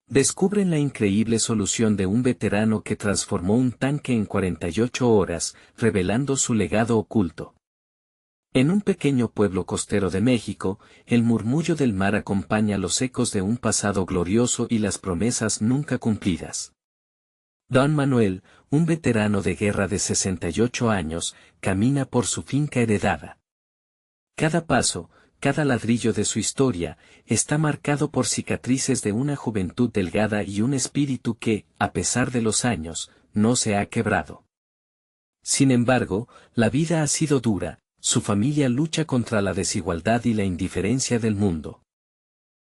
Descubren la increíble solución de un veterano que transformó un tanque en 48 horas, revelando su legado oculto. En un pequeño pueblo costero de México, el murmullo del mar acompaña los ecos de un pasado glorioso y las promesas nunca cumplidas. Don Manuel, un veterano de guerra de 68 años, camina por su finca heredada. Cada paso, cada ladrillo de su historia, está marcado por cicatrices de una juventud delgada y un espíritu que, a pesar de los años, no se ha quebrado. Sin embargo, la vida ha sido dura, su familia lucha contra la desigualdad y la indiferencia del mundo.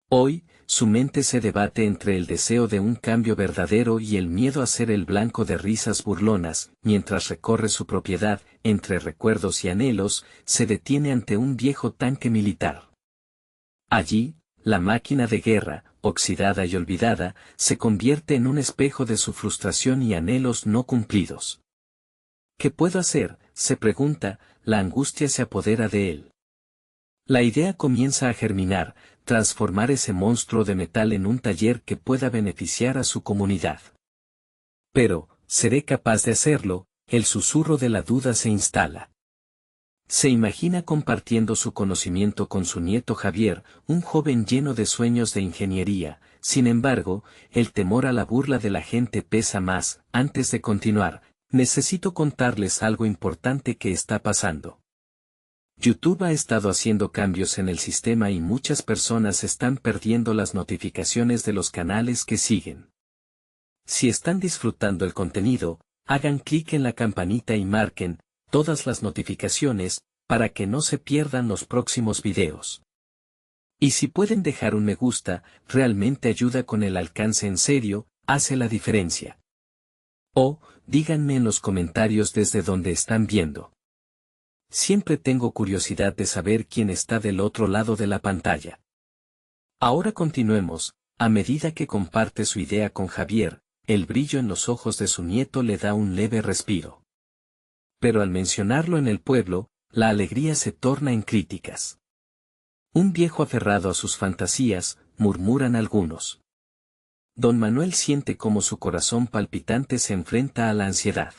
Hoy, su mente se debate entre el deseo de un cambio verdadero y el miedo a ser el blanco de risas burlonas, mientras recorre su propiedad, entre recuerdos y anhelos, se detiene ante un viejo tanque militar. Allí, la máquina de guerra, oxidada y olvidada, se convierte en un espejo de su frustración y anhelos no cumplidos. ¿Qué puedo hacer?, se pregunta, la angustia se apodera de él. La idea comienza a germinar, transformar ese monstruo de metal en un taller que pueda beneficiar a su comunidad. Pero, ¿seré capaz de hacerlo? El susurro de la duda se instala. Se imagina compartiendo su conocimiento con su nieto Javier, un joven lleno de sueños de ingeniería. Sin embargo, el temor a la burla de la gente pesa más. Antes de continuar, necesito contarles algo importante que está pasando. YouTube ha estado haciendo cambios en el sistema y muchas personas están perdiendo las notificaciones de los canales que siguen. Si están disfrutando el contenido, hagan clic en la campanita y marquen todas las notificaciones para que no se pierdan los próximos videos. Y si pueden dejar un me gusta, realmente ayuda con el alcance, en serio, hace la diferencia. O, díganme en los comentarios desde donde están viendo. Siempre tengo curiosidad de saber quién está del otro lado de la pantalla. Ahora continuemos. A medida que comparte su idea con Javier, el brillo en los ojos de su nieto le da un leve respiro. Pero al mencionarlo en el pueblo, la alegría se torna en críticas. Un viejo aferrado a sus fantasías, murmuran algunos. Don Manuel siente como su corazón palpitante se enfrenta a la ansiedad.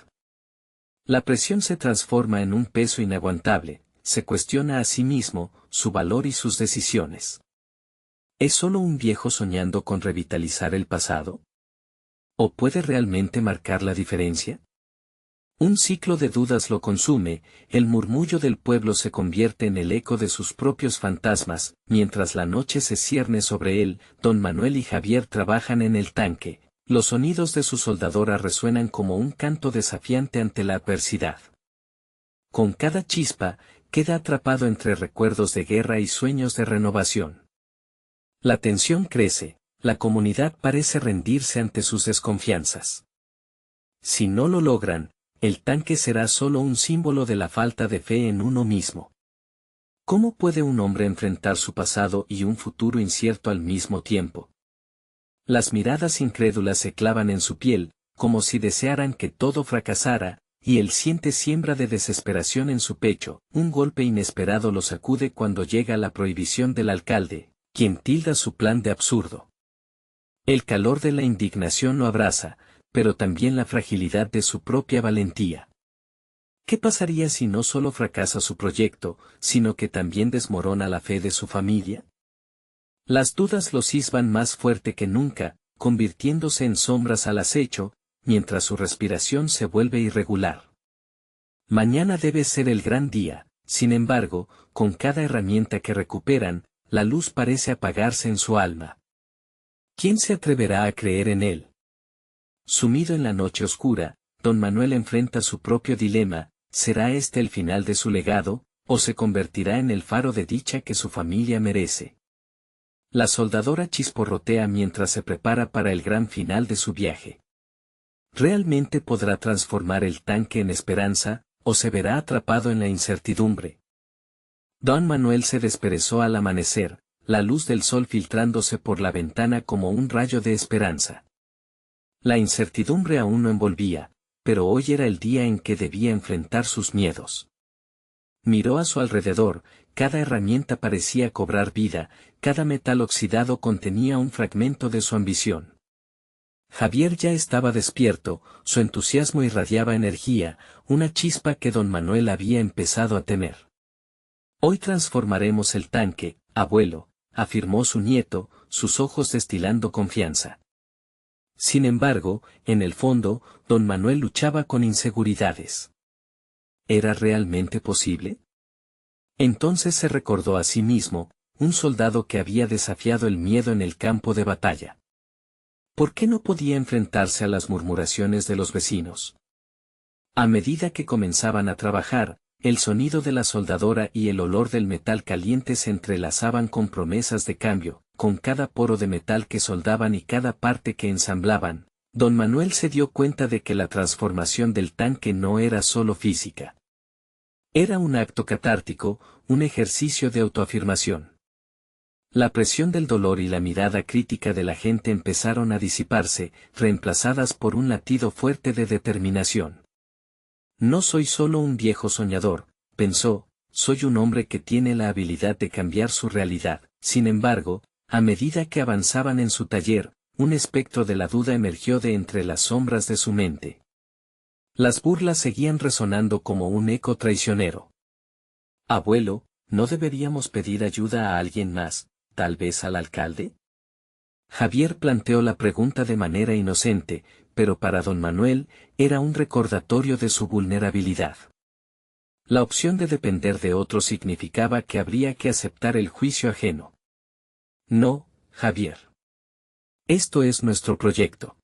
La presión se transforma en un peso inaguantable, se cuestiona a sí mismo, su valor y sus decisiones. ¿Es solo un viejo soñando con revitalizar el pasado? ¿O puede realmente marcar la diferencia? Un ciclo de dudas lo consume, el murmullo del pueblo se convierte en el eco de sus propios fantasmas. Mientras la noche se cierne sobre él, Don Manuel y Javier trabajan en el tanque. Los sonidos de su soldadora resuenan como un canto desafiante ante la adversidad. Con cada chispa, queda atrapado entre recuerdos de guerra y sueños de renovación. La tensión crece, la comunidad parece rendirse ante sus desconfianzas. Si no lo logran, el tanque será solo un símbolo de la falta de fe en uno mismo. ¿Cómo puede un hombre enfrentar su pasado y un futuro incierto al mismo tiempo? Las miradas incrédulas se clavan en su piel, como si desearan que todo fracasara, y él siente siembra de desesperación en su pecho. Un golpe inesperado lo sacude cuando llega la prohibición del alcalde, quien tilda su plan de absurdo. El calor de la indignación lo abraza, pero también la fragilidad de su propia valentía. ¿Qué pasaría si no solo fracasa su proyecto, sino que también desmorona la fe de su familia? Las dudas lo cisban más fuerte que nunca, convirtiéndose en sombras al acecho, mientras su respiración se vuelve irregular. Mañana debe ser el gran día. Sin embargo, con cada herramienta que recuperan, la luz parece apagarse en su alma. ¿Quién se atreverá a creer en él? Sumido en la noche oscura, Don Manuel enfrenta su propio dilema. ¿Será este el final de su legado, o se convertirá en el faro de dicha que su familia merece? La soldadora chisporrotea mientras se prepara para el gran final de su viaje. ¿Realmente podrá transformar el tanque en esperanza, o se verá atrapado en la incertidumbre? Don Manuel se desperezó al amanecer, la luz del sol filtrándose por la ventana como un rayo de esperanza. La incertidumbre aún no envolvía, pero hoy era el día en que debía enfrentar sus miedos. Miró a su alrededor, cada herramienta parecía cobrar vida, cada metal oxidado contenía un fragmento de su ambición. Javier ya estaba despierto, su entusiasmo irradiaba energía, una chispa que don Manuel había empezado a temer. Hoy transformaremos el tanque, abuelo, afirmó su nieto, sus ojos destilando confianza. Sin embargo, en el fondo, don Manuel luchaba con inseguridades. ¿Era realmente posible? Entonces se recordó a sí mismo, un soldado que había desafiado el miedo en el campo de batalla. ¿Por qué no podía enfrentarse a las murmuraciones de los vecinos? A medida que comenzaban a trabajar, el sonido de la soldadora y el olor del metal caliente se entrelazaban con promesas de cambio, con cada poro de metal que soldaban y cada parte que ensamblaban. Don Manuel se dio cuenta de que la transformación del tanque no era solo física. Era un acto catártico, un ejercicio de autoafirmación. La presión del dolor y la mirada crítica de la gente empezaron a disiparse, reemplazadas por un latido fuerte de determinación. No soy solo un viejo soñador, pensó, soy un hombre que tiene la habilidad de cambiar su realidad. Sin embargo, a medida que avanzaban en su taller, un espectro de la duda emergió de entre las sombras de su mente. Las burlas seguían resonando como un eco traicionero. Abuelo, ¿no deberíamos pedir ayuda a alguien más, tal vez al alcalde? Javier planteó la pregunta de manera inocente, pero para don Manuel, era un recordatorio de su vulnerabilidad. La opción de depender de otro significaba que habría que aceptar el juicio ajeno. No, Javier. Esto es nuestro proyecto.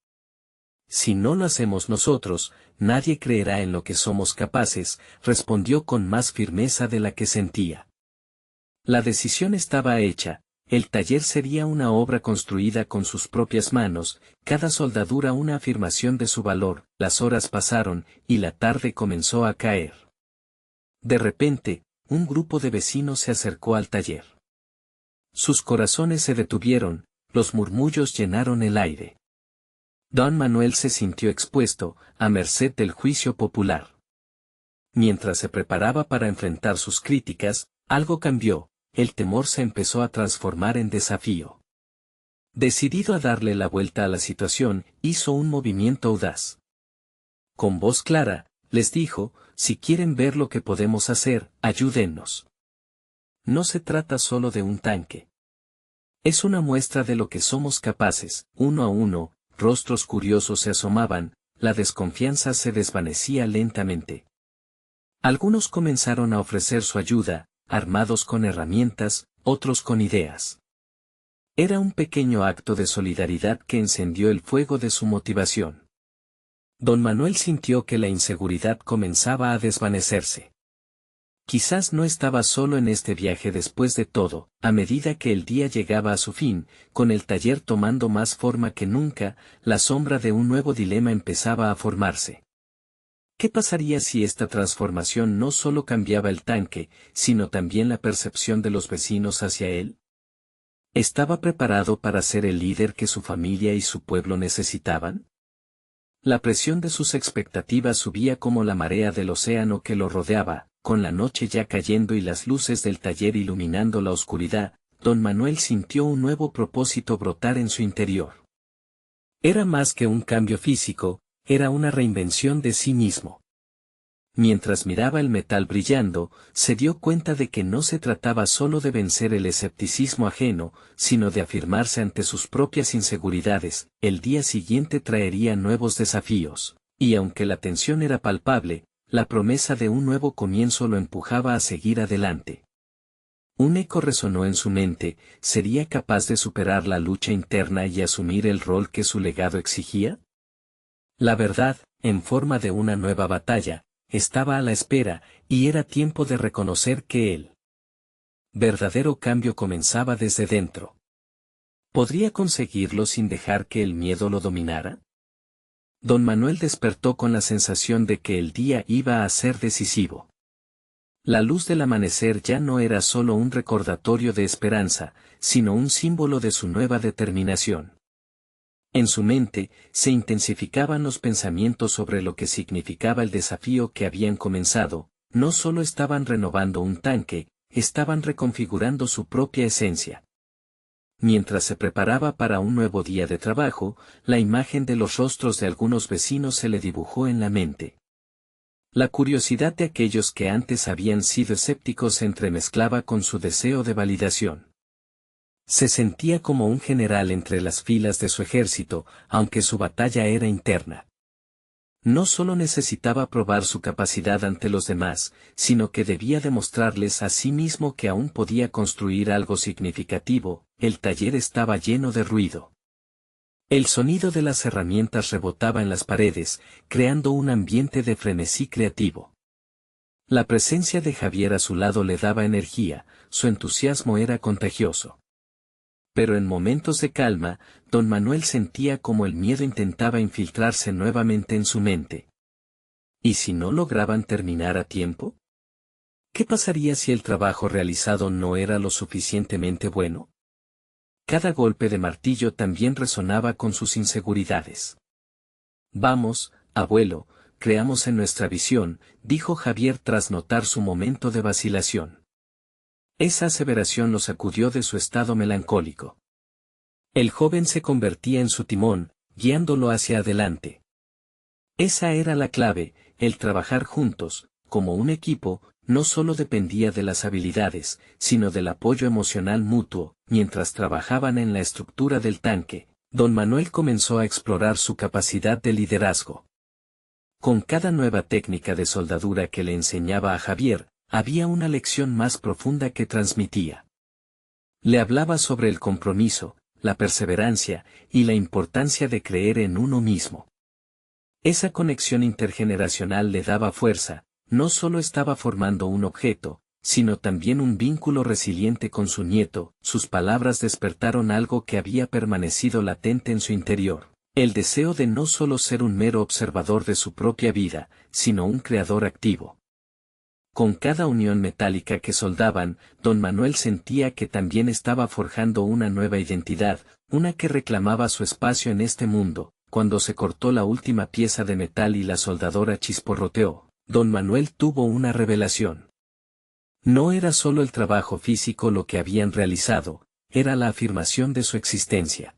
Si no lo hacemos nosotros, nadie creerá en lo que somos capaces, respondió con más firmeza de la que sentía. La decisión estaba hecha. El taller sería una obra construida con sus propias manos, cada soldadura una afirmación de su valor. Las horas pasaron, y la tarde comenzó a caer. De repente, un grupo de vecinos se acercó al taller. Sus corazones se detuvieron, los murmullos llenaron el aire. Don Manuel se sintió expuesto, a merced del juicio popular. Mientras se preparaba para enfrentar sus críticas, algo cambió. El temor se empezó a transformar en desafío. Decidido a darle la vuelta a la situación, hizo un movimiento audaz. Con voz clara, les dijo, si quieren ver lo que podemos hacer, ayúdennos. No se trata solo de un tanque. Es una muestra de lo que somos capaces. Uno a uno, rostros curiosos se asomaban, la desconfianza se desvanecía lentamente. Algunos comenzaron a ofrecer su ayuda, armados con herramientas, otros con ideas. Era un pequeño acto de solidaridad que encendió el fuego de su motivación. Don Manuel sintió que la inseguridad comenzaba a desvanecerse. Quizás no estaba solo en este viaje después de todo. A medida que el día llegaba a su fin, con el taller tomando más forma que nunca, la sombra de un nuevo dilema empezaba a formarse. ¿Qué pasaría si esta transformación no solo cambiaba el tanque, sino también la percepción de los vecinos hacia él? ¿Estaba preparado para ser el líder que su familia y su pueblo necesitaban? La presión de sus expectativas subía como la marea del océano que lo rodeaba, con la noche ya cayendo y las luces del taller iluminando la oscuridad. Don Manuel sintió un nuevo propósito brotar en su interior. Era más que un cambio físico, era una reinvención de sí mismo. Mientras miraba el metal brillando, se dio cuenta de que no se trataba solo de vencer el escepticismo ajeno, sino de afirmarse ante sus propias inseguridades. El día siguiente traería nuevos desafíos, y aunque la tensión era palpable, la promesa de un nuevo comienzo lo empujaba a seguir adelante. Un eco resonó en su mente, ¿sería capaz de superar la lucha interna y asumir el rol que su legado exigía? La verdad, en forma de una nueva batalla, estaba a la espera, y era tiempo de reconocer que el verdadero cambio comenzaba desde dentro. ¿Podría conseguirlo sin dejar que el miedo lo dominara? Don Manuel despertó con la sensación de que el día iba a ser decisivo. La luz del amanecer ya no era solo un recordatorio de esperanza, sino un símbolo de su nueva determinación. En su mente, se intensificaban los pensamientos sobre lo que significaba el desafío que habían comenzado. No solo estaban renovando un tanque, estaban reconfigurando su propia esencia. Mientras se preparaba para un nuevo día de trabajo, la imagen de los rostros de algunos vecinos se le dibujó en la mente. La curiosidad de aquellos que antes habían sido escépticos se entremezclaba con su deseo de validación. Se sentía como un general entre las filas de su ejército, aunque su batalla era interna. No solo necesitaba probar su capacidad ante los demás, sino que debía demostrarles a sí mismo que aún podía construir algo significativo. El taller estaba lleno de ruido. El sonido de las herramientas rebotaba en las paredes, creando un ambiente de frenesí creativo. La presencia de Javier a su lado le daba energía, su entusiasmo era contagioso. Pero en momentos de calma, don Manuel sentía como el miedo intentaba infiltrarse nuevamente en su mente. ¿Y si no lograban terminar a tiempo? ¿Qué pasaría si el trabajo realizado no era lo suficientemente bueno? Cada golpe de martillo también resonaba con sus inseguridades. Vamos, abuelo, creamos en nuestra visión, dijo Javier tras notar su momento de vacilación. Esa aseveración lo sacudió de su estado melancólico. El joven se convertía en su timón, guiándolo hacia adelante. Esa era la clave, el trabajar juntos, como un equipo, no solo dependía de las habilidades, sino del apoyo emocional mutuo. Mientras trabajaban en la estructura del tanque, don Manuel comenzó a explorar su capacidad de liderazgo. Con cada nueva técnica de soldadura que le enseñaba a Javier, había una lección más profunda que transmitía. Le hablaba sobre el compromiso, la perseverancia, y la importancia de creer en uno mismo. Esa conexión intergeneracional le daba fuerza, no solo estaba formando un objeto, sino también un vínculo resiliente con su nieto. Sus palabras despertaron algo que había permanecido latente en su interior, el deseo de no solo ser un mero observador de su propia vida, sino un creador activo. Con cada unión metálica que soldaban, don Manuel sentía que también estaba forjando una nueva identidad, una que reclamaba su espacio en este mundo. Cuando se cortó la última pieza de metal y la soldadora chisporroteó, don Manuel tuvo una revelación. No era solo el trabajo físico lo que habían realizado, era la afirmación de su existencia.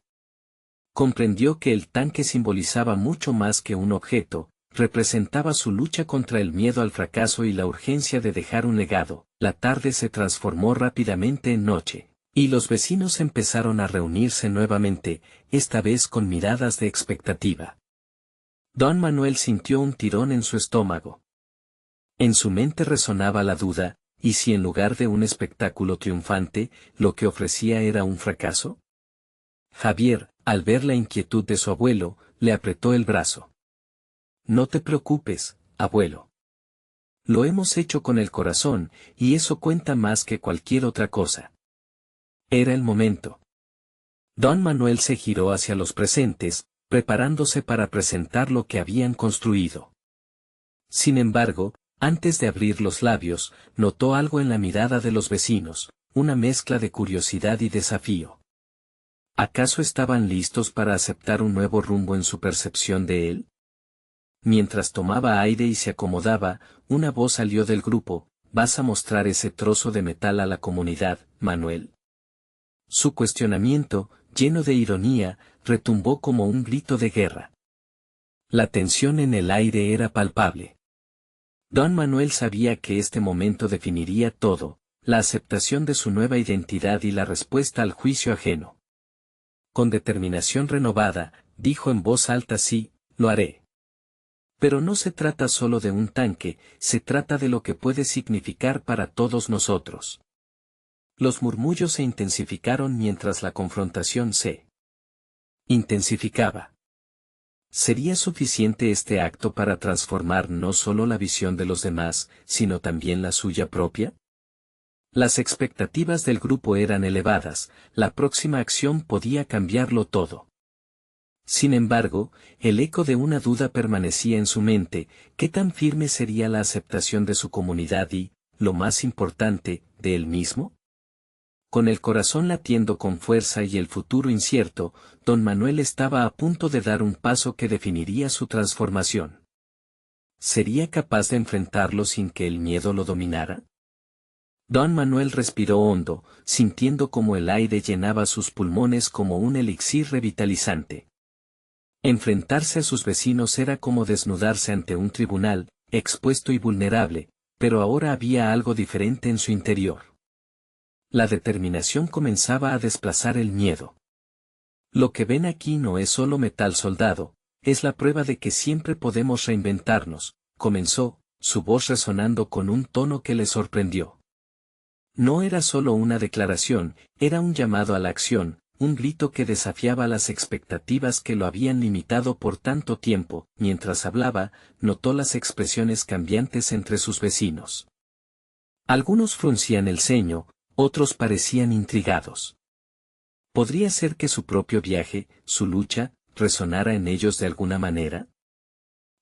Comprendió que el tanque simbolizaba mucho más que un objeto, representaba su lucha contra el miedo al fracaso y la urgencia de dejar un legado. La tarde se transformó rápidamente en noche, y los vecinos empezaron a reunirse nuevamente, esta vez con miradas de expectativa. Don Manuel sintió un tirón en su estómago. En su mente resonaba la duda, ¿y si en lugar de un espectáculo triunfante, lo que ofrecía era un fracaso? Javier, al ver la inquietud de su abuelo, le apretó el brazo. No te preocupes, abuelo. Lo hemos hecho con el corazón, y eso cuenta más que cualquier otra cosa. Era el momento. Don Manuel se giró hacia los presentes, preparándose para presentar lo que habían construido. Sin embargo, antes de abrir los labios, notó algo en la mirada de los vecinos, una mezcla de curiosidad y desafío. ¿Acaso estaban listos para aceptar un nuevo rumbo en su percepción de él? Mientras tomaba aire y se acomodaba, una voz salió del grupo: ¿vas a mostrar ese trozo de metal a la comunidad, Manuel? Su cuestionamiento, lleno de ironía, retumbó como un grito de guerra. La tensión en el aire era palpable. Don Manuel sabía que este momento definiría todo, la aceptación de su nueva identidad y la respuesta al juicio ajeno. Con determinación renovada, dijo en voz alta: sí, lo haré. Pero no se trata solo de un tanque, se trata de lo que puede significar para todos nosotros. Los murmullos se intensificaron mientras la confrontación se intensificaba. ¿Sería suficiente este acto para transformar no solo la visión de los demás, sino también la suya propia? Las expectativas del grupo eran elevadas, la próxima acción podía cambiarlo todo. Sin embargo, el eco de una duda permanecía en su mente: ¿qué tan firme sería la aceptación de su comunidad y, lo más importante, de él mismo? Con el corazón latiendo con fuerza y el futuro incierto, don Manuel estaba a punto de dar un paso que definiría su transformación. ¿Sería capaz de enfrentarlo sin que el miedo lo dominara? Don Manuel respiró hondo, sintiendo como el aire llenaba sus pulmones como un elixir revitalizante. Enfrentarse a sus vecinos era como desnudarse ante un tribunal, expuesto y vulnerable, pero ahora había algo diferente en su interior. La determinación comenzaba a desplazar el miedo. Lo que ven aquí no es solo metal soldado, es la prueba de que siempre podemos reinventarnos, comenzó, su voz resonando con un tono que le sorprendió. No era solo una declaración, era un llamado a la acción, un grito que desafiaba las expectativas que lo habían limitado por tanto tiempo. Mientras hablaba, notó las expresiones cambiantes entre sus vecinos. Algunos fruncían el ceño, otros parecían intrigados. ¿Podría ser que su propio viaje, su lucha, resonara en ellos de alguna manera?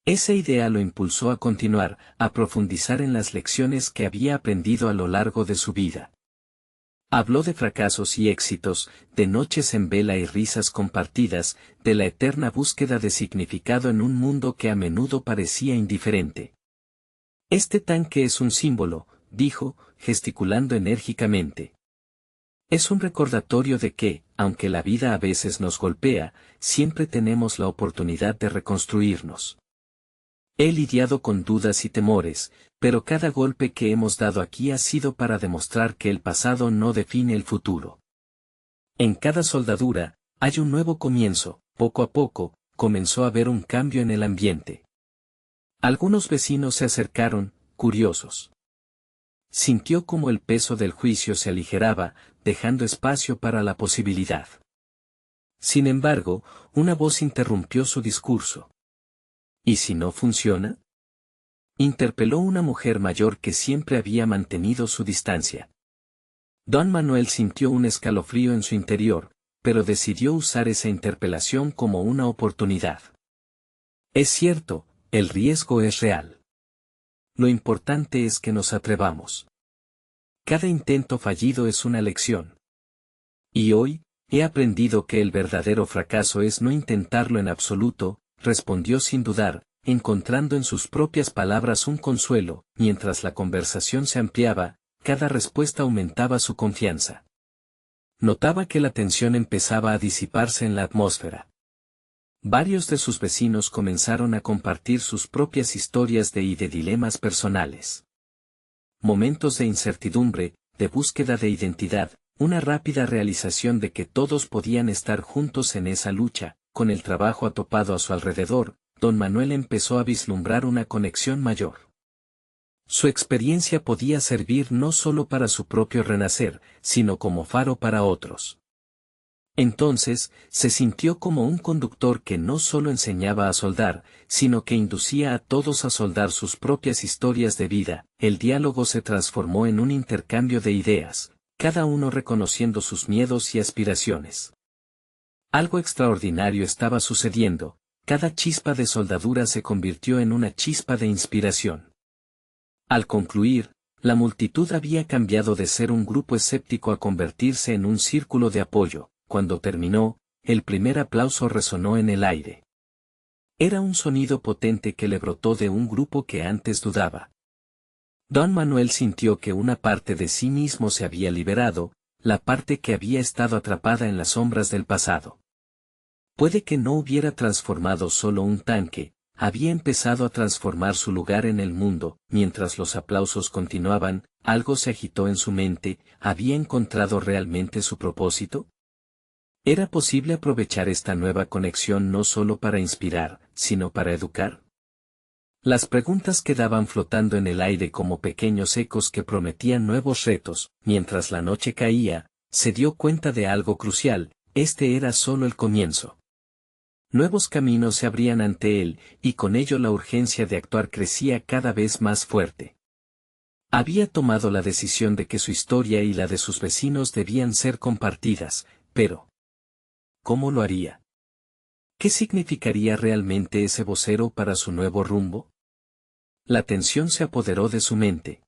Esa idea lo impulsó a continuar, a profundizar en las lecciones que había aprendido a lo largo de su vida. Habló de fracasos y éxitos, de noches en vela y risas compartidas, de la eterna búsqueda de significado en un mundo que a menudo parecía indiferente. Este tanque es un símbolo, dijo, gesticulando enérgicamente. Es un recordatorio de que, aunque la vida a veces nos golpea, siempre tenemos la oportunidad de reconstruirnos. He lidiado con dudas y temores, pero cada golpe que hemos dado aquí ha sido para demostrar que el pasado no define el futuro. En cada soldadura, hay un nuevo comienzo. Poco a poco, comenzó a haber un cambio en el ambiente. Algunos vecinos se acercaron, curiosos. Sintió como el peso del juicio se aligeraba, dejando espacio para la posibilidad. Sin embargo, una voz interrumpió su discurso. ¿Y si no funciona? Interpeló una mujer mayor que siempre había mantenido su distancia. Don Manuel sintió un escalofrío en su interior, pero decidió usar esa interpelación como una oportunidad. Es cierto, el riesgo es real. Lo importante es que nos atrevamos. Cada intento fallido es una lección. Y hoy, he aprendido que el verdadero fracaso es no intentarlo en absoluto, respondió sin dudar, encontrando en sus propias palabras un consuelo. Mientras la conversación se ampliaba, cada respuesta aumentaba su confianza. Notaba que la tensión empezaba a disiparse en la atmósfera. Varios de sus vecinos comenzaron a compartir sus propias historias y de dilemas personales. Momentos de incertidumbre, de búsqueda de identidad, una rápida realización de que todos podían estar juntos en esa lucha. Con el trabajo atopado a su alrededor, don Manuel empezó a vislumbrar una conexión mayor. Su experiencia podía servir no solo para su propio renacer, sino como faro para otros. Entonces, se sintió como un conductor que no solo enseñaba a soldar, sino que inducía a todos a soldar sus propias historias de vida. El diálogo se transformó en un intercambio de ideas, cada uno reconociendo sus miedos y aspiraciones. Algo extraordinario estaba sucediendo, cada chispa de soldadura se convirtió en una chispa de inspiración. Al concluir, la multitud había cambiado de ser un grupo escéptico a convertirse en un círculo de apoyo. Cuando terminó, el primer aplauso resonó en el aire. Era un sonido potente que le brotó de un grupo que antes dudaba. Don Manuel sintió que una parte de sí mismo se había liberado, la parte que había estado atrapada en las sombras del pasado. Puede que no hubiera transformado solo un tanque, había empezado a transformar su lugar en el mundo. Mientras los aplausos continuaban, algo se agitó en su mente. ¿Había encontrado realmente su propósito? ¿Era posible aprovechar esta nueva conexión no solo para inspirar, sino para educar? Las preguntas quedaban flotando en el aire como pequeños ecos que prometían nuevos retos. Mientras la noche caía, se dio cuenta de algo crucial: este era solo el comienzo. Nuevos caminos se abrían ante él, y con ello la urgencia de actuar crecía cada vez más fuerte. Había tomado la decisión de que su historia y la de sus vecinos debían ser compartidas, pero ¿cómo lo haría? ¿Qué significaría realmente ese vocero para su nuevo rumbo? La tensión se apoderó de su mente.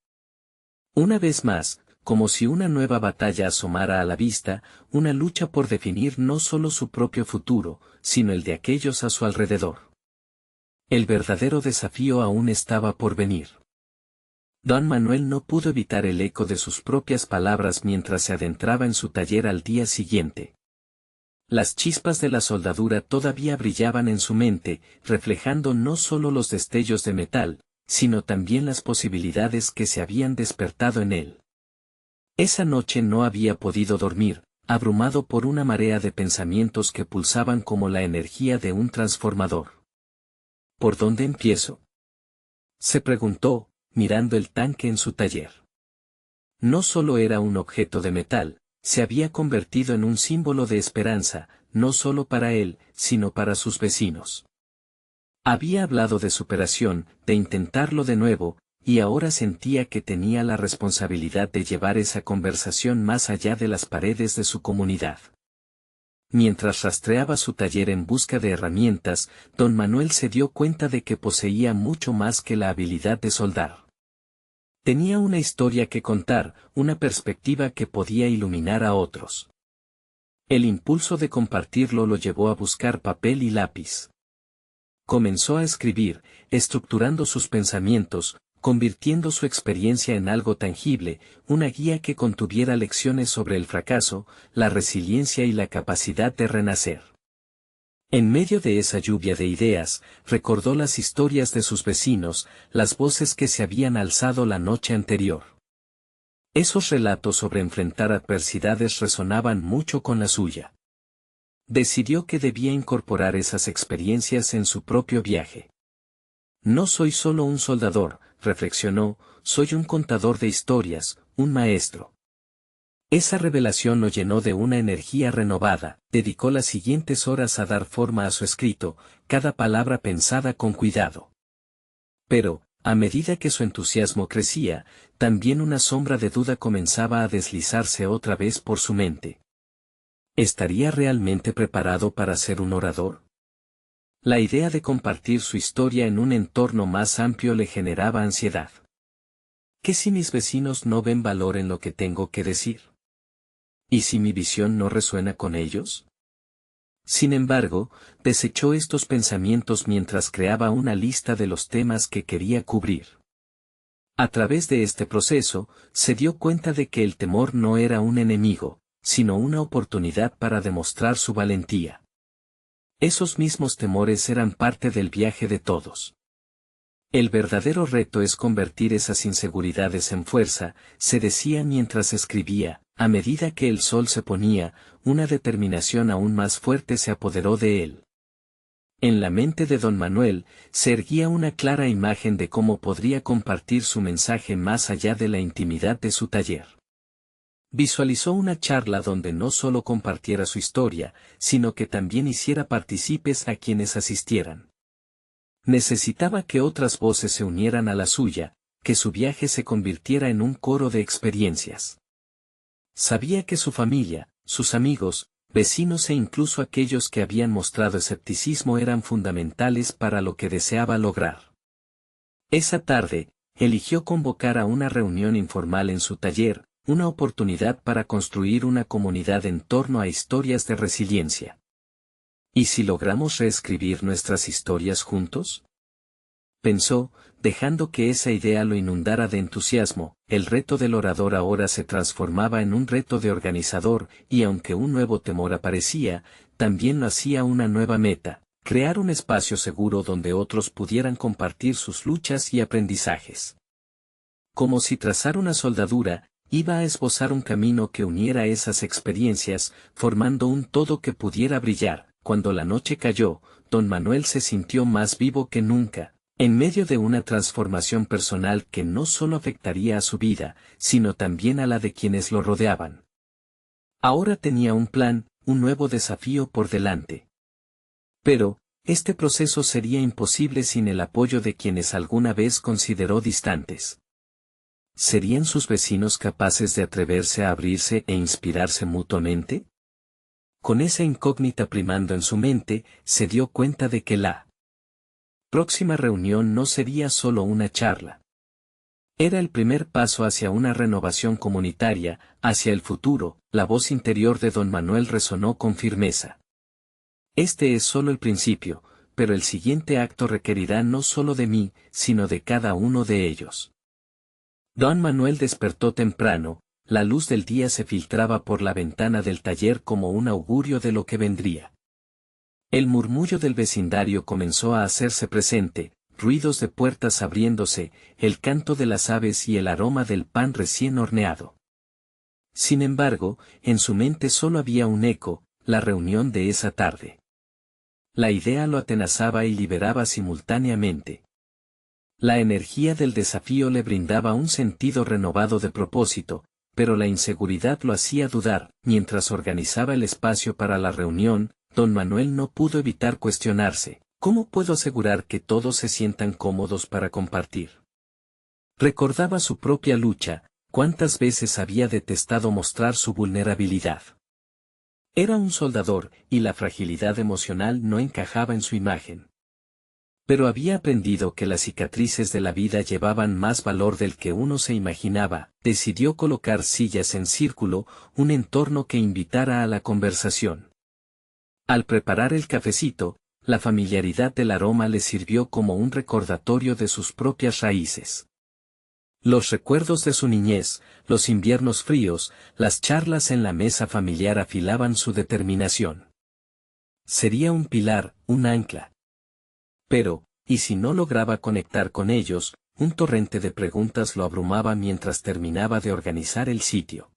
Una vez más, como si una nueva batalla asomara a la vista, una lucha por definir no solo su propio futuro, sino el de aquellos a su alrededor. El verdadero desafío aún estaba por venir. Don Manuel no pudo evitar el eco de sus propias palabras mientras se adentraba en su taller al día siguiente. Las chispas de la soldadura todavía brillaban en su mente, reflejando no solo los destellos de metal, sino también las posibilidades que se habían despertado en él. Esa noche no había podido dormir, abrumado por una marea de pensamientos que pulsaban como la energía de un transformador. ¿Por dónde empiezo?, se preguntó, mirando el tanque en su taller. No solo era un objeto de metal, se había convertido en un símbolo de esperanza, no solo para él, sino para sus vecinos. Había hablado de superación, de intentarlo de nuevo, y ahora sentía que tenía la responsabilidad de llevar esa conversación más allá de las paredes de su comunidad. Mientras rastreaba su taller en busca de herramientas, don Manuel se dio cuenta de que poseía mucho más que la habilidad de soldar. Tenía una historia que contar, una perspectiva que podía iluminar a otros. El impulso de compartirlo lo llevó a buscar papel y lápiz. Comenzó a escribir, estructurando sus pensamientos, convirtiendo su experiencia en algo tangible, una guía que contuviera lecciones sobre el fracaso, la resiliencia y la capacidad de renacer. En medio de esa lluvia de ideas, recordó las historias de sus vecinos, las voces que se habían alzado la noche anterior. Esos relatos sobre enfrentar adversidades resonaban mucho con la suya. Decidió que debía incorporar esas experiencias en su propio viaje. No soy solo un soldador, reflexionó, soy un contador de historias, un maestro. Esa revelación lo llenó de una energía renovada, dedicó las siguientes horas a dar forma a su escrito, cada palabra pensada con cuidado. Pero, a medida que su entusiasmo crecía, también una sombra de duda comenzaba a deslizarse otra vez por su mente. ¿Estaría realmente preparado para ser un orador? La idea de compartir su historia en un entorno más amplio le generaba ansiedad. ¿Qué si mis vecinos no ven valor en lo que tengo que decir? ¿Y si mi visión no resuena con ellos? Sin embargo, desechó estos pensamientos mientras creaba una lista de los temas que quería cubrir. A través de este proceso, se dio cuenta de que el temor no era un enemigo, sino una oportunidad para demostrar su valentía. Esos mismos temores eran parte del viaje de todos. El verdadero reto es convertir esas inseguridades en fuerza, se decía mientras escribía. A medida que el sol se ponía, una determinación aún más fuerte se apoderó de él. En la mente de don Manuel, se erguía una clara imagen de cómo podría compartir su mensaje más allá de la intimidad de su taller. Visualizó una charla donde no solo compartiera su historia, sino que también hiciera partícipes a quienes asistieran. Necesitaba que otras voces se unieran a la suya, que su viaje se convirtiera en un coro de experiencias. Sabía que su familia, sus amigos, vecinos e incluso aquellos que habían mostrado escepticismo eran fundamentales para lo que deseaba lograr. Esa tarde, eligió convocar a una reunión informal en su taller, una oportunidad para construir una comunidad en torno a historias de resiliencia. ¿Y si logramos reescribir nuestras historias juntos?, pensó, dejando que esa idea lo inundara de entusiasmo. El reto del orador ahora se transformaba en un reto de organizador, y aunque un nuevo temor aparecía, también lo hacía una nueva meta, crear un espacio seguro donde otros pudieran compartir sus luchas y aprendizajes. Como si trazar una soldadura, iba a esbozar un camino que uniera esas experiencias, formando un todo que pudiera brillar. Cuando la noche cayó, don Manuel se sintió más vivo que nunca, en medio de una transformación personal que no solo afectaría a su vida, sino también a la de quienes lo rodeaban. Ahora tenía un plan, un nuevo desafío por delante. Pero, este proceso sería imposible sin el apoyo de quienes alguna vez consideró distantes. ¿Serían sus vecinos capaces de atreverse a abrirse e inspirarse mutuamente? Con esa incógnita primando en su mente, se dio cuenta de que la próxima reunión no sería solo una charla. Era el primer paso hacia una renovación comunitaria, hacia el futuro. La voz interior de don Manuel resonó con firmeza. Este es solo el principio, pero el siguiente acto requerirá no solo de mí, sino de cada uno de ellos. Don Manuel despertó temprano, la luz del día se filtraba por la ventana del taller como un augurio de lo que vendría. El murmullo del vecindario comenzó a hacerse presente, ruidos de puertas abriéndose, el canto de las aves y el aroma del pan recién horneado. Sin embargo, en su mente solo había un eco, la reunión de esa tarde. La idea lo atenazaba y liberaba simultáneamente. La energía del desafío le brindaba un sentido renovado de propósito, pero la inseguridad lo hacía dudar. Mientras organizaba el espacio para la reunión, don Manuel no pudo evitar cuestionarse: ¿cómo puedo asegurar que todos se sientan cómodos para compartir? Recordaba su propia lucha, cuántas veces había detestado mostrar su vulnerabilidad. Era un soldador, y la fragilidad emocional no encajaba en su imagen. Pero había aprendido que las cicatrices de la vida llevaban más valor del que uno se imaginaba. Decidió colocar sillas en círculo, un entorno que invitara a la conversación. Al preparar el cafecito, la familiaridad del aroma le sirvió como un recordatorio de sus propias raíces. Los recuerdos de su niñez, los inviernos fríos, las charlas en la mesa familiar afilaban su determinación. Sería un pilar, un ancla. Pero, ¿y si no lograba conectar con ellos? Un torrente de preguntas lo abrumaba mientras terminaba de organizar el sitio.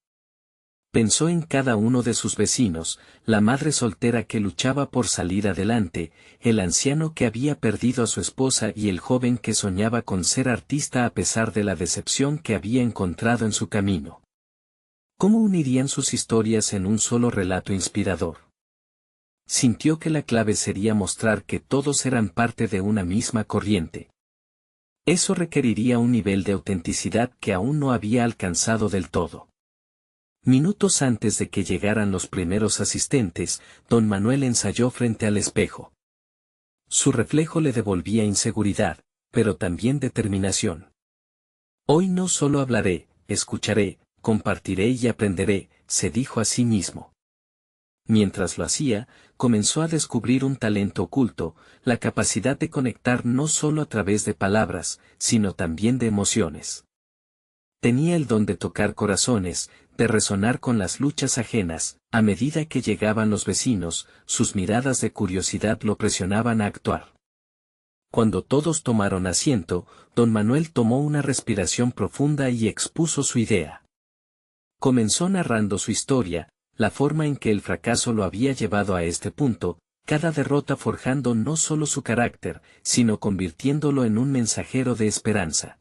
Pensó en cada uno de sus vecinos, la madre soltera que luchaba por salir adelante, el anciano que había perdido a su esposa y el joven que soñaba con ser artista a pesar de la decepción que había encontrado en su camino. ¿Cómo unirían sus historias en un solo relato inspirador? Sintió que la clave sería mostrar que todos eran parte de una misma corriente. Eso requeriría un nivel de autenticidad que aún no había alcanzado del todo. Minutos antes de que llegaran los primeros asistentes, don Manuel ensayó frente al espejo. Su reflejo le devolvía inseguridad, pero también determinación. Hoy no solo hablaré, escucharé, compartiré y aprenderé, se dijo a sí mismo. Mientras lo hacía, comenzó a descubrir un talento oculto, la capacidad de conectar no solo a través de palabras, sino también de emociones. Tenía el don de tocar corazones, de resonar con las luchas ajenas. A medida que llegaban los vecinos, sus miradas de curiosidad lo presionaban a actuar. Cuando todos tomaron asiento, don Manuel tomó una respiración profunda y expuso su idea. Comenzó narrando su historia, la forma en que el fracaso lo había llevado a este punto, cada derrota forjando no solo su carácter, sino convirtiéndolo en un mensajero de esperanza.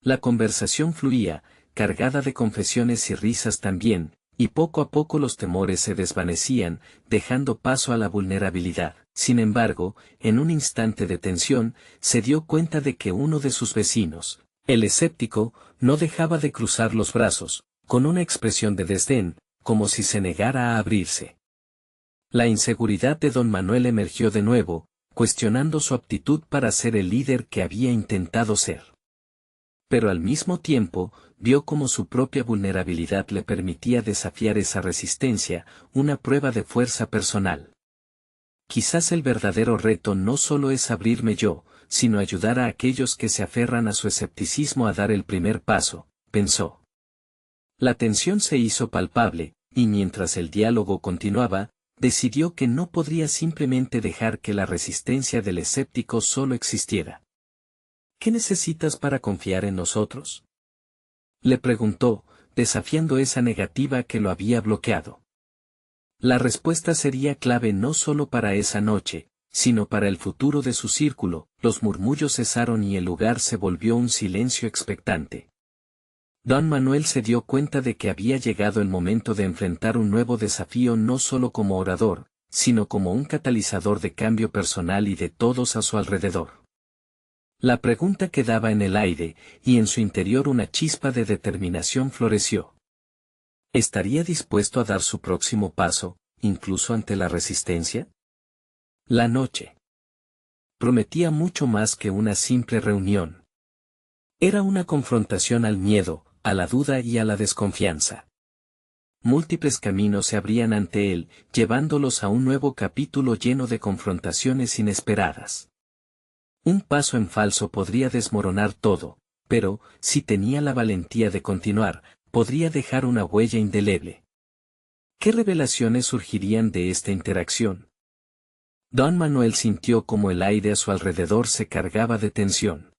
La conversación fluía, cargada de confesiones y risas también, y poco a poco los temores se desvanecían, dejando paso a la vulnerabilidad. Sin embargo, en un instante de tensión, se dio cuenta de que uno de sus vecinos, el escéptico, no dejaba de cruzar los brazos, con una expresión de desdén, como si se negara a abrirse. La inseguridad de don Manuel emergió de nuevo, cuestionando su aptitud para ser el líder que había intentado ser. Pero al mismo tiempo, vio cómo su propia vulnerabilidad le permitía desafiar esa resistencia, una prueba de fuerza personal. Quizás el verdadero reto no solo es abrirme yo, sino ayudar a aquellos que se aferran a su escepticismo a dar el primer paso, pensó. La tensión se hizo palpable, y mientras el diálogo continuaba, decidió que no podría simplemente dejar que la resistencia del escéptico solo existiera. ¿Qué necesitas para confiar en nosotros?, le preguntó, desafiando esa negativa que lo había bloqueado. La respuesta sería clave no solo para esa noche, sino para el futuro de su círculo. Los murmullos cesaron y el lugar se volvió un silencio expectante. Don Manuel se dio cuenta de que había llegado el momento de enfrentar un nuevo desafío no solo como orador, sino como un catalizador de cambio personal y de todos a su alrededor. La pregunta quedaba en el aire, y en su interior una chispa de determinación floreció. ¿Estaría dispuesto a dar su próximo paso, incluso ante la resistencia? La noche prometía mucho más que una simple reunión. Era una confrontación al miedo, a la duda y a la desconfianza. Múltiples caminos se abrían ante él, llevándolos a un nuevo capítulo lleno de confrontaciones inesperadas. Un paso en falso podría desmoronar todo, pero, si tenía la valentía de continuar, podría dejar una huella indeleble. ¿Qué revelaciones surgirían de esta interacción? Don Manuel sintió como el aire a su alrededor se cargaba de tensión.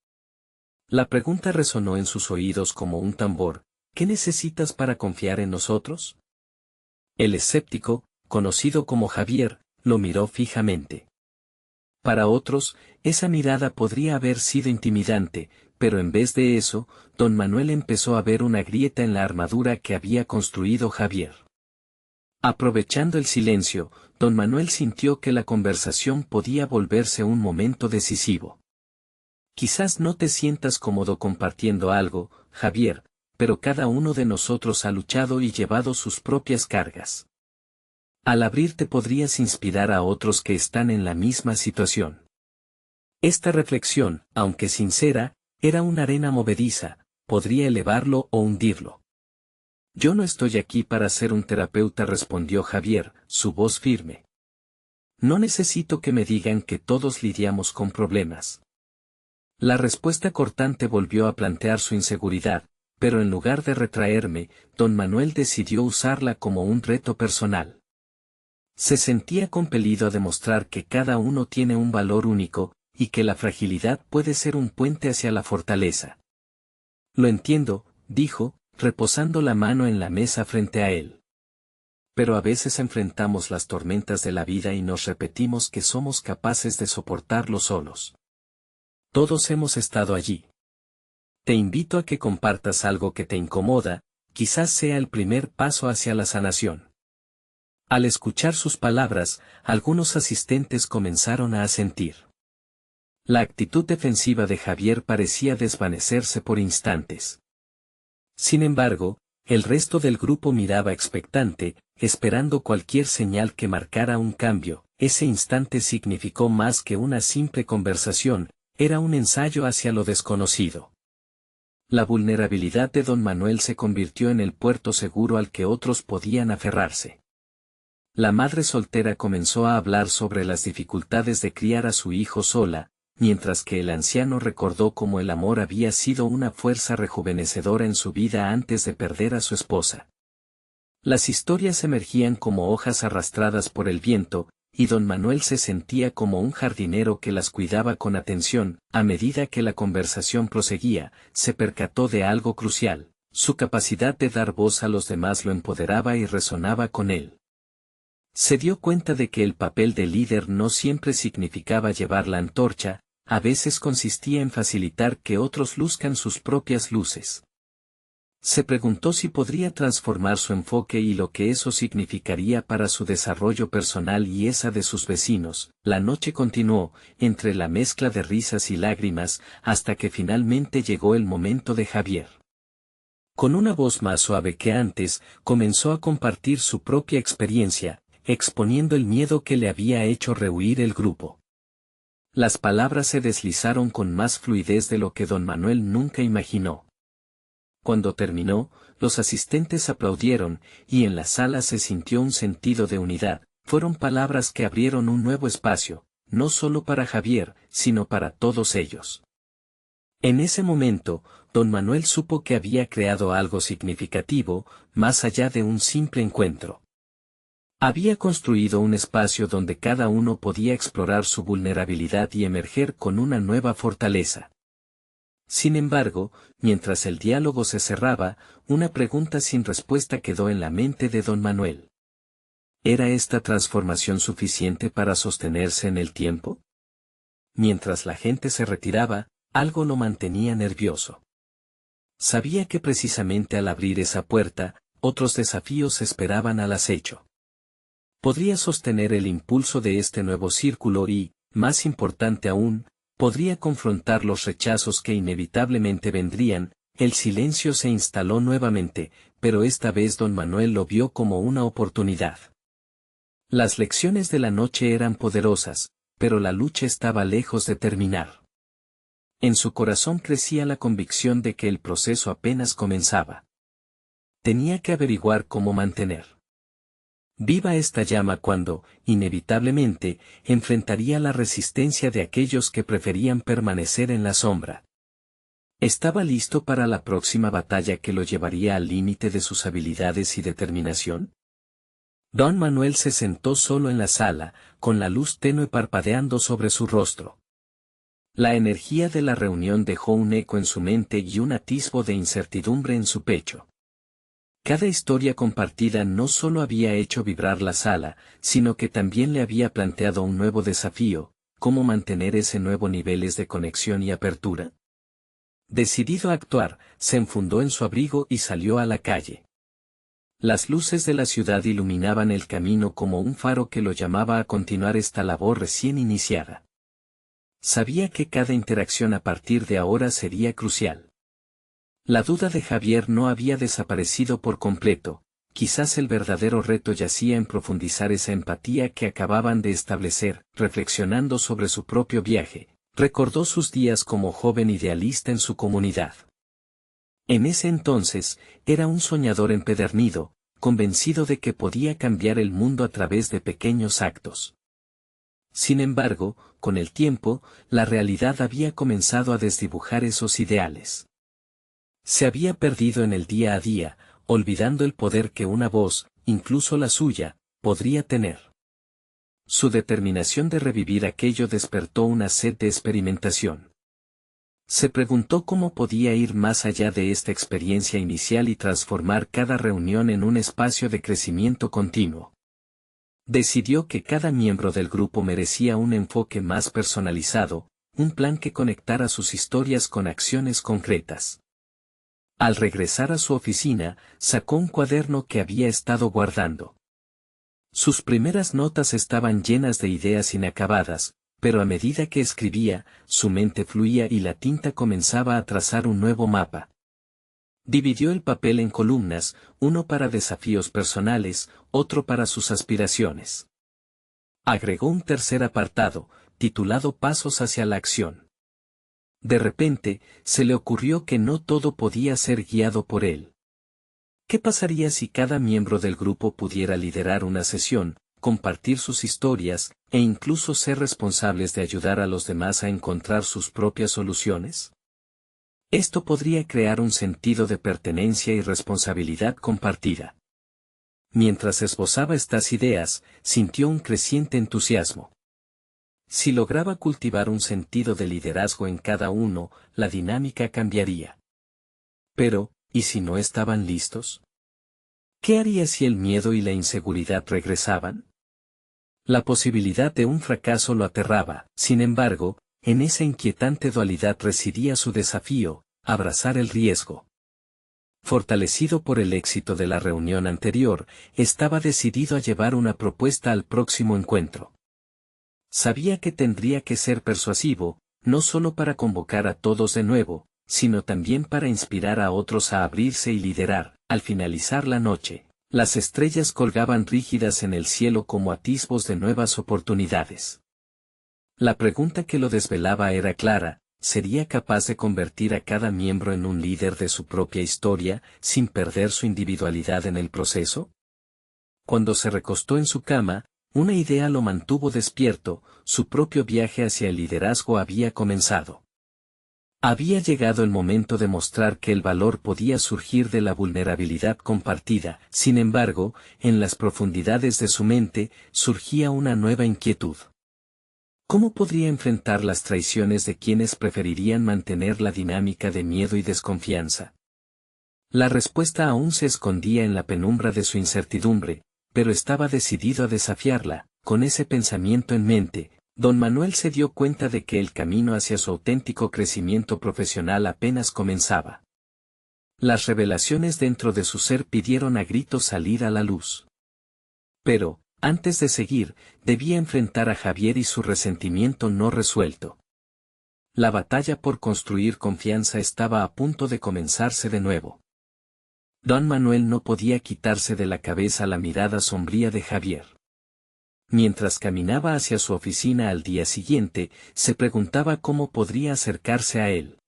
La pregunta resonó en sus oídos como un tambor: ¿qué necesitas para confiar en nosotros? El escéptico, conocido como Javier, lo miró fijamente. Para otros, esa mirada podría haber sido intimidante, pero en vez de eso, don Manuel empezó a ver una grieta en la armadura que había construido Javier. Aprovechando el silencio, don Manuel sintió que la conversación podía volverse un momento decisivo. Quizás no te sientas cómodo compartiendo algo, Javier, pero cada uno de nosotros ha luchado y llevado sus propias cargas. Al abrirte podrías inspirar a otros que están en la misma situación. Esta reflexión, aunque sincera, era una arena movediza, podría elevarlo o hundirlo. Yo no estoy aquí para ser un terapeuta, respondió Javier, su voz firme. No necesito que me digan que todos lidiamos con problemas. La respuesta cortante volvió a plantear su inseguridad, pero en lugar de retraerme, don Manuel decidió usarla como un reto personal. Se sentía compelido a demostrar que cada uno tiene un valor único, y que la fragilidad puede ser un puente hacia la fortaleza. Lo entiendo, dijo, reposando la mano en la mesa frente a él. Pero a veces enfrentamos las tormentas de la vida y nos repetimos que somos capaces de soportarlo solos. Todos hemos estado allí. Te invito a que compartas algo que te incomoda, quizás sea el primer paso hacia la sanación. Al escuchar sus palabras, algunos asistentes comenzaron a asentir. La actitud defensiva de Javier parecía desvanecerse por instantes. Sin embargo, el resto del grupo miraba expectante, esperando cualquier señal que marcara un cambio. Ese instante significó más que una simple conversación, era un ensayo hacia lo desconocido. La vulnerabilidad de don Manuel se convirtió en el puerto seguro al que otros podían aferrarse. La madre soltera comenzó a hablar sobre las dificultades de criar a su hijo sola, mientras que el anciano recordó cómo el amor había sido una fuerza rejuvenecedora en su vida antes de perder a su esposa. Las historias emergían como hojas arrastradas por el viento, y don Manuel se sentía como un jardinero que las cuidaba con atención. A medida que la conversación proseguía, se percató de algo crucial: su capacidad de dar voz a los demás lo empoderaba y resonaba con él. Se dio cuenta de que el papel de líder no siempre significaba llevar la antorcha, a veces consistía en facilitar que otros luzcan sus propias luces. Se preguntó si podría transformar su enfoque y lo que eso significaría para su desarrollo personal y esa de sus vecinos. La noche continuó, entre la mezcla de risas y lágrimas, hasta que finalmente llegó el momento de Javier. Con una voz más suave que antes, comenzó a compartir su propia experiencia, exponiendo el miedo que le había hecho rehuir el grupo. Las palabras se deslizaron con más fluidez de lo que don Manuel nunca imaginó. Cuando terminó, los asistentes aplaudieron, y en la sala se sintió un sentido de unidad. Fueron palabras que abrieron un nuevo espacio, no solo para Javier, sino para todos ellos. En ese momento, don Manuel supo que había creado algo significativo, más allá de un simple encuentro. Había construido un espacio donde cada uno podía explorar su vulnerabilidad y emerger con una nueva fortaleza. Sin embargo, mientras el diálogo se cerraba, una pregunta sin respuesta quedó en la mente de don Manuel. ¿Era esta transformación suficiente para sostenerse en el tiempo? Mientras la gente se retiraba, algo lo mantenía nervioso. Sabía que precisamente al abrir esa puerta, otros desafíos esperaban al acecho. Podría sostener el impulso de este nuevo círculo y, más importante aún, podría confrontar los rechazos que inevitablemente vendrían. El silencio se instaló nuevamente, pero esta vez don Manuel lo vio como una oportunidad. Las lecciones de la noche eran poderosas, pero la lucha estaba lejos de terminar. En su corazón crecía la convicción de que el proceso apenas comenzaba. Tenía que averiguar cómo mantener viva esta llama cuando, inevitablemente, enfrentaría la resistencia de aquellos que preferían permanecer en la sombra. ¿Estaba listo para la próxima batalla que lo llevaría al límite de sus habilidades y determinación? Don Manuel se sentó solo en la sala, con la luz tenue parpadeando sobre su rostro. La energía de la reunión dejó un eco en su mente y un atisbo de incertidumbre en su pecho. Cada historia compartida no solo había hecho vibrar la sala, sino que también le había planteado un nuevo desafío: ¿cómo mantener ese nuevo niveles de conexión y apertura? Decidido a actuar, se enfundó en su abrigo y salió a la calle. Las luces de la ciudad iluminaban el camino como un faro que lo llamaba a continuar esta labor recién iniciada. Sabía que cada interacción a partir de ahora sería crucial. La duda de Javier no había desaparecido por completo, quizás el verdadero reto yacía en profundizar esa empatía que acababan de establecer. Reflexionando sobre su propio viaje, recordó sus días como joven idealista en su comunidad. En ese entonces, era un soñador empedernido, convencido de que podía cambiar el mundo a través de pequeños actos. Sin embargo, con el tiempo, la realidad había comenzado a desdibujar esos ideales. Se había perdido en el día a día, olvidando el poder que una voz, incluso la suya, podría tener. Su determinación de revivir aquello despertó una sed de experimentación. Se preguntó cómo podía ir más allá de esta experiencia inicial y transformar cada reunión en un espacio de crecimiento continuo. Decidió que cada miembro del grupo merecía un enfoque más personalizado, un plan que conectara sus historias con acciones concretas. Al regresar a su oficina, sacó un cuaderno que había estado guardando. Sus primeras notas estaban llenas de ideas inacabadas, pero a medida que escribía, su mente fluía y la tinta comenzaba a trazar un nuevo mapa. Dividió el papel en columnas, uno para desafíos personales, otro para sus aspiraciones. Agregó un tercer apartado, titulado Pasos hacia la acción. De repente, se le ocurrió que no todo podía ser guiado por él. ¿Qué pasaría si cada miembro del grupo pudiera liderar una sesión, compartir sus historias, e incluso ser responsables de ayudar a los demás a encontrar sus propias soluciones? Esto podría crear un sentido de pertenencia y responsabilidad compartida. Mientras esbozaba estas ideas, sintió un creciente entusiasmo. Si lograba cultivar un sentido de liderazgo en cada uno, la dinámica cambiaría. Pero, ¿y si no estaban listos? ¿Qué haría si el miedo y la inseguridad regresaban? La posibilidad de un fracaso lo aterraba. Sin embargo, en esa inquietante dualidad residía su desafío: abrazar el riesgo. Fortalecido por el éxito de la reunión anterior, estaba decidido a llevar una propuesta al próximo encuentro. Sabía que tendría que ser persuasivo, no solo para convocar a todos de nuevo, sino también para inspirar a otros a abrirse y liderar. Al finalizar la noche, las estrellas colgaban rígidas en el cielo como atisbos de nuevas oportunidades. La pregunta que lo desvelaba era clara: ¿sería capaz de convertir a cada miembro en un líder de su propia historia, sin perder su individualidad en el proceso? Cuando se recostó en su cama, una idea lo mantuvo despierto: su propio viaje hacia el liderazgo había comenzado. Había llegado el momento de mostrar que el valor podía surgir de la vulnerabilidad compartida. Sin embargo, en las profundidades de su mente, surgía una nueva inquietud. ¿Cómo podría enfrentar las traiciones de quienes preferirían mantener la dinámica de miedo y desconfianza? La respuesta aún se escondía en la penumbra de su incertidumbre, pero estaba decidido a desafiarla. Con ese pensamiento en mente, don Manuel se dio cuenta de que el camino hacia su auténtico crecimiento profesional apenas comenzaba. Las revelaciones dentro de su ser pidieron a gritos salir a la luz. Pero, antes de seguir, debía enfrentar a Javier y su resentimiento no resuelto. La batalla por construir confianza estaba a punto de comenzarse de nuevo. Don Manuel no podía quitarse de la cabeza la mirada sombría de Javier. Mientras caminaba hacia su oficina al día siguiente, se preguntaba cómo podría acercarse a él.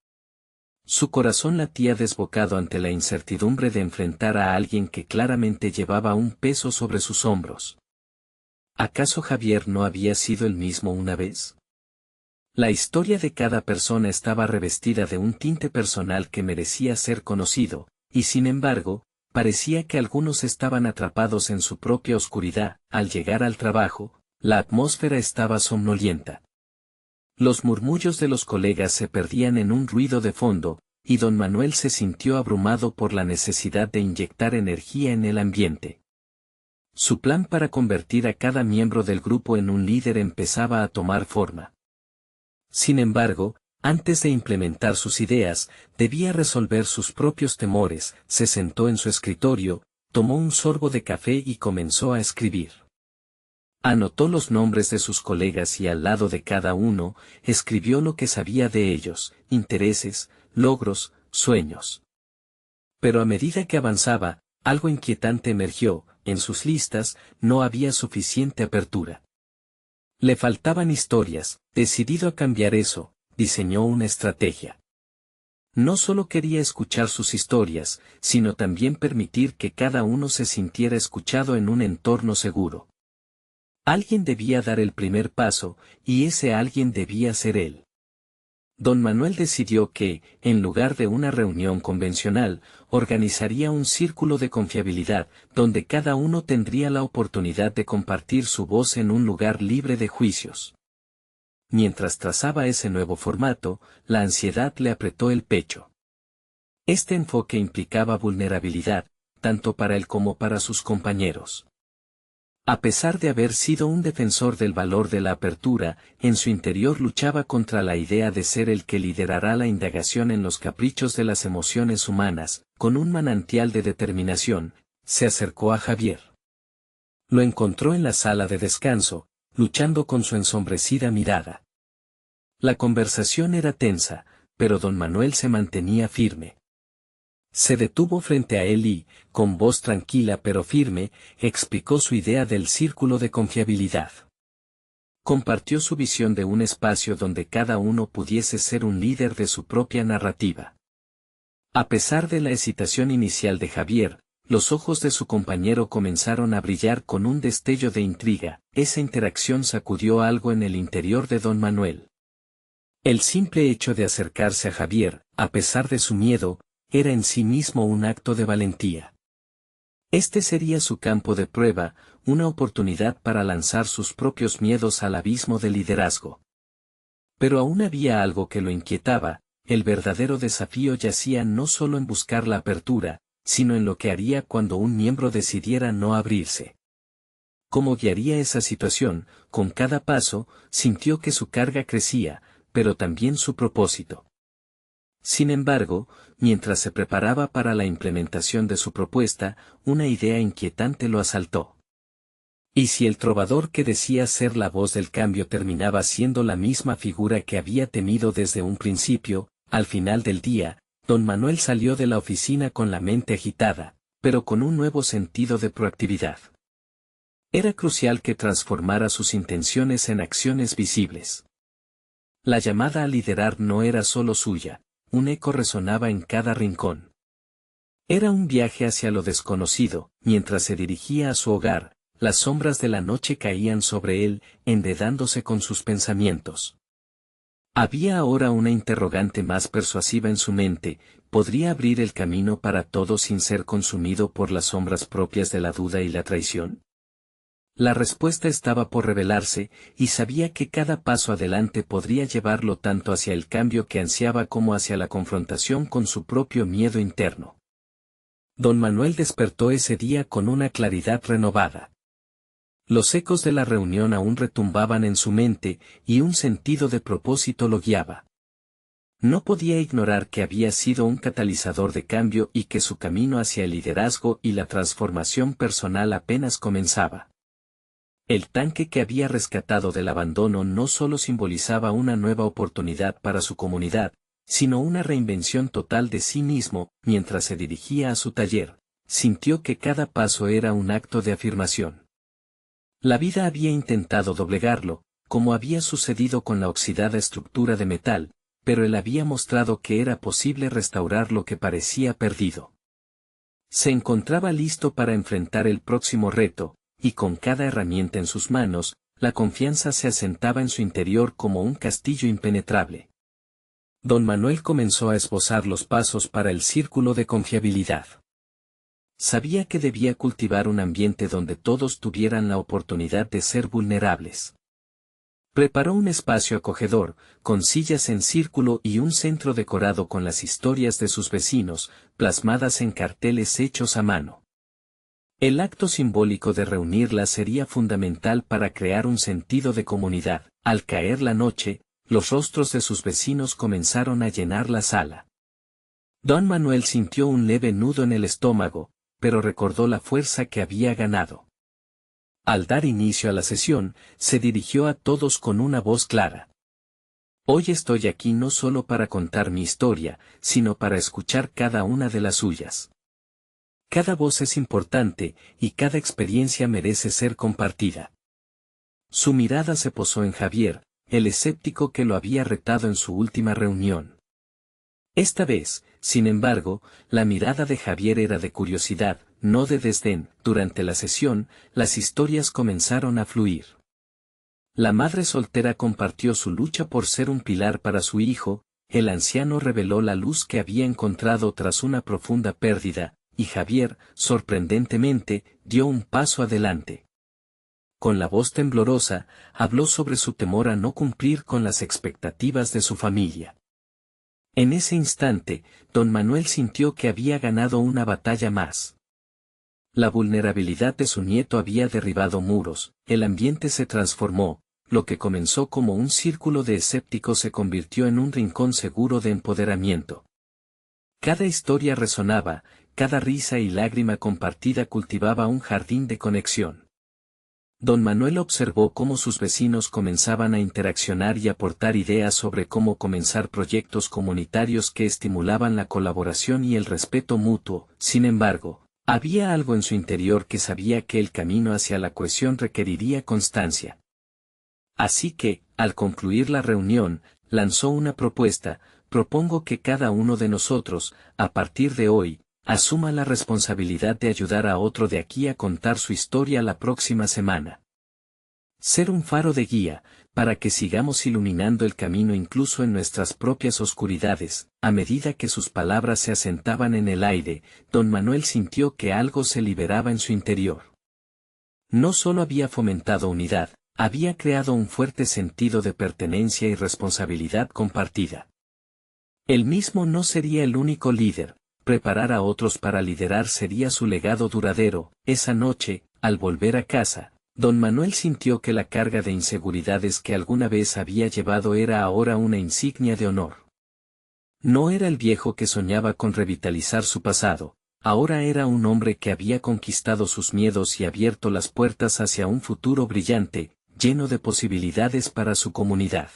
Su corazón latía desbocado ante la incertidumbre de enfrentar a alguien que claramente llevaba un peso sobre sus hombros. ¿Acaso Javier no había sido el mismo una vez? La historia de cada persona estaba revestida de un tinte personal que merecía ser conocido, y sin embargo, parecía que algunos estaban atrapados en su propia oscuridad. Al llegar al trabajo, la atmósfera estaba somnolienta. Los murmullos de los colegas se perdían en un ruido de fondo, y don Manuel se sintió abrumado por la necesidad de inyectar energía en el ambiente. Su plan para convertir a cada miembro del grupo en un líder empezaba a tomar forma. Sin embargo, antes de implementar sus ideas, debía resolver sus propios temores. Se sentó en su escritorio, tomó un sorbo de café y comenzó a escribir. Anotó los nombres de sus colegas y al lado de cada uno, escribió lo que sabía de ellos, intereses, logros, sueños. Pero a medida que avanzaba, algo inquietante emergió. En sus listas no había suficiente apertura. Le faltaban historias. Decidido a cambiar eso, diseñó una estrategia. No solo quería escuchar sus historias, sino también permitir que cada uno se sintiera escuchado en un entorno seguro. Alguien debía dar el primer paso, y ese alguien debía ser él. Don Manuel decidió que, en lugar de una reunión convencional, organizaría un círculo de confiabilidad, donde cada uno tendría la oportunidad de compartir su voz en un lugar libre de juicios. Mientras trazaba ese nuevo formato, la ansiedad le apretó el pecho. Este enfoque implicaba vulnerabilidad, tanto para él como para sus compañeros. A pesar de haber sido un defensor del valor de la apertura, en su interior luchaba contra la idea de ser el que liderará la indagación en los caprichos de las emociones humanas. Con un manantial de determinación, se acercó a Javier. Lo encontró en la sala de descanso, luchando con su ensombrecida mirada. La conversación era tensa, pero don Manuel se mantenía firme. Se detuvo frente a él y, con voz tranquila pero firme, explicó su idea del círculo de confiabilidad. Compartió su visión de un espacio donde cada uno pudiese ser un líder de su propia narrativa. A pesar de la hesitación inicial de Javier, los ojos de su compañero comenzaron a brillar con un destello de intriga. Esa interacción sacudió algo en el interior de don Manuel. El simple hecho de acercarse a Javier, a pesar de su miedo, era en sí mismo un acto de valentía. Este sería su campo de prueba, una oportunidad para lanzar sus propios miedos al abismo del liderazgo. Pero aún había algo que lo inquietaba. El verdadero desafío yacía no solo en buscar la apertura, sino en lo que haría cuando un miembro decidiera no abrirse. ¿Cómo guiaría esa situación? Con cada paso, sintió que su carga crecía, pero también su propósito. Sin embargo, mientras se preparaba para la implementación de su propuesta, una idea inquietante lo asaltó. ¿Y si el trovador que decía ser la voz del cambio terminaba siendo la misma figura que había temido desde un principio? Al final del día, don Manuel salió de la oficina con la mente agitada, pero con un nuevo sentido de proactividad. Era crucial que transformara sus intenciones en acciones visibles. La llamada a liderar no era solo suya. Un eco resonaba en cada rincón. Era un viaje hacia lo desconocido. Mientras se dirigía a su hogar, las sombras de la noche caían sobre él, enredándose con sus pensamientos. Había ahora una interrogante más persuasiva en su mente: ¿podría abrir el camino para todo sin ser consumido por las sombras propias de la duda y la traición? La respuesta estaba por revelarse, y sabía que cada paso adelante podría llevarlo tanto hacia el cambio que ansiaba como hacia la confrontación con su propio miedo interno. Don Manuel despertó ese día con una claridad renovada. Los ecos de la reunión aún retumbaban en su mente, y un sentido de propósito lo guiaba. No podía ignorar que había sido un catalizador de cambio y que su camino hacia el liderazgo y la transformación personal apenas comenzaba. El tanque que había rescatado del abandono no solo simbolizaba una nueva oportunidad para su comunidad, sino una reinvención total de sí mismo. Mientras se dirigía a su taller, sintió que cada paso era un acto de afirmación. La vida había intentado doblegarlo, como había sucedido con la oxidada estructura de metal, pero él había mostrado que era posible restaurar lo que parecía perdido. Se encontraba listo para enfrentar el próximo reto, y con cada herramienta en sus manos, la confianza se asentaba en su interior como un castillo impenetrable. Don Manuel comenzó a esbozar los pasos para el círculo de confiabilidad. Sabía que debía cultivar un ambiente donde todos tuvieran la oportunidad de ser vulnerables. Preparó un espacio acogedor, con sillas en círculo y un centro decorado con las historias de sus vecinos, plasmadas en carteles hechos a mano. El acto simbólico de reunirlas sería fundamental para crear un sentido de comunidad. Al caer la noche, los rostros de sus vecinos comenzaron a llenar la sala. Don Manuel sintió un leve nudo en el estómago, pero recordó la fuerza que había ganado. Al dar inicio a la sesión, se dirigió a todos con una voz clara. Hoy estoy aquí no solo para contar mi historia, sino para escuchar cada una de las suyas. Cada voz es importante, y cada experiencia merece ser compartida. Su mirada se posó en Javier, el escéptico que lo había retado en su última reunión. Esta vez, sin embargo, la mirada de Javier era de curiosidad, no de desdén. Durante la sesión, las historias comenzaron a fluir. La madre soltera compartió su lucha por ser un pilar para su hijo, el anciano reveló la luz que había encontrado tras una profunda pérdida, y Javier, sorprendentemente, dio un paso adelante. Con la voz temblorosa, habló sobre su temor a no cumplir con las expectativas de su familia. En ese instante, don Manuel sintió que había ganado una batalla más. La vulnerabilidad de su nieto había derribado muros, el ambiente se transformó, lo que comenzó como un círculo de escépticos se convirtió en un rincón seguro de empoderamiento. Cada historia resonaba, cada risa y lágrima compartida cultivaba un jardín de conexión. Don Manuel observó cómo sus vecinos comenzaban a interaccionar y aportar ideas sobre cómo comenzar proyectos comunitarios que estimulaban la colaboración y el respeto mutuo. Sin embargo, había algo en su interior que sabía que el camino hacia la cohesión requeriría constancia. Así que, al concluir la reunión, lanzó una propuesta: propongo que cada uno de nosotros, a partir de hoy, asuma la responsabilidad de ayudar a otro de aquí a contar su historia la próxima semana. Ser un faro de guía, para que sigamos iluminando el camino incluso en nuestras propias oscuridades. A medida que sus palabras se asentaban en el aire, don Manuel sintió que algo se liberaba en su interior. No solo había fomentado unidad, había creado un fuerte sentido de pertenencia y responsabilidad compartida. Él mismo no sería el único líder. Preparar a otros para liderar sería su legado duradero. Esa noche, al volver a casa, don Manuel sintió que la carga de inseguridades que alguna vez había llevado era ahora una insignia de honor. No era el viejo que soñaba con revitalizar su pasado, ahora era un hombre que había conquistado sus miedos y abierto las puertas hacia un futuro brillante, lleno de posibilidades para su comunidad.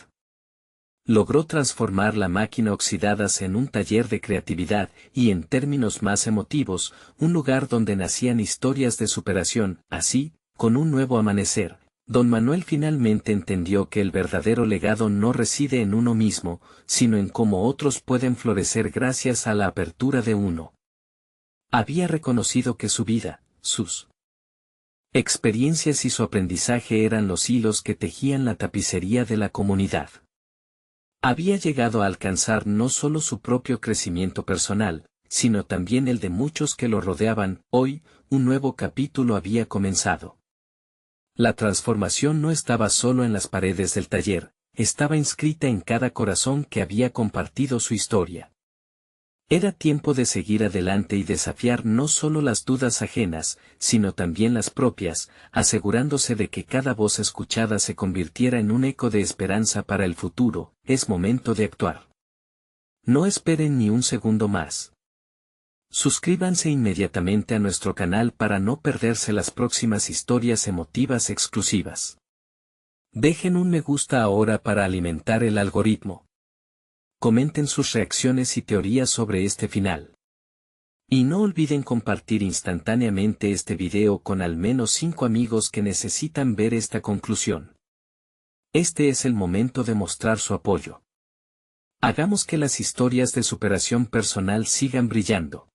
Logró transformar la máquina oxidadas en un taller de creatividad y, en términos más emotivos, un lugar donde nacían historias de superación. Así, con un nuevo amanecer, don Manuel finalmente entendió que el verdadero legado no reside en uno mismo, sino en cómo otros pueden florecer gracias a la apertura de uno. Había reconocido que su vida, sus experiencias y su aprendizaje eran los hilos que tejían la tapicería de la comunidad. Había llegado a alcanzar no solo su propio crecimiento personal, sino también el de muchos que lo rodeaban. Hoy, un nuevo capítulo había comenzado. La transformación no estaba solo en las paredes del taller, estaba inscrita en cada corazón que había compartido su historia. Era tiempo de seguir adelante y desafiar no solo las dudas ajenas, sino también las propias, asegurándose de que cada voz escuchada se convirtiera en un eco de esperanza para el futuro. Es momento de actuar. No esperen ni un segundo más. Suscríbanse inmediatamente a nuestro canal para no perderse las próximas historias emotivas exclusivas. Dejen un me gusta ahora para alimentar el algoritmo. Comenten sus reacciones y teorías sobre este final. Y no olviden compartir instantáneamente este video con al menos 5 amigos que necesitan ver esta conclusión. Este es el momento de mostrar su apoyo. Hagamos que las historias de superación personal sigan brillando.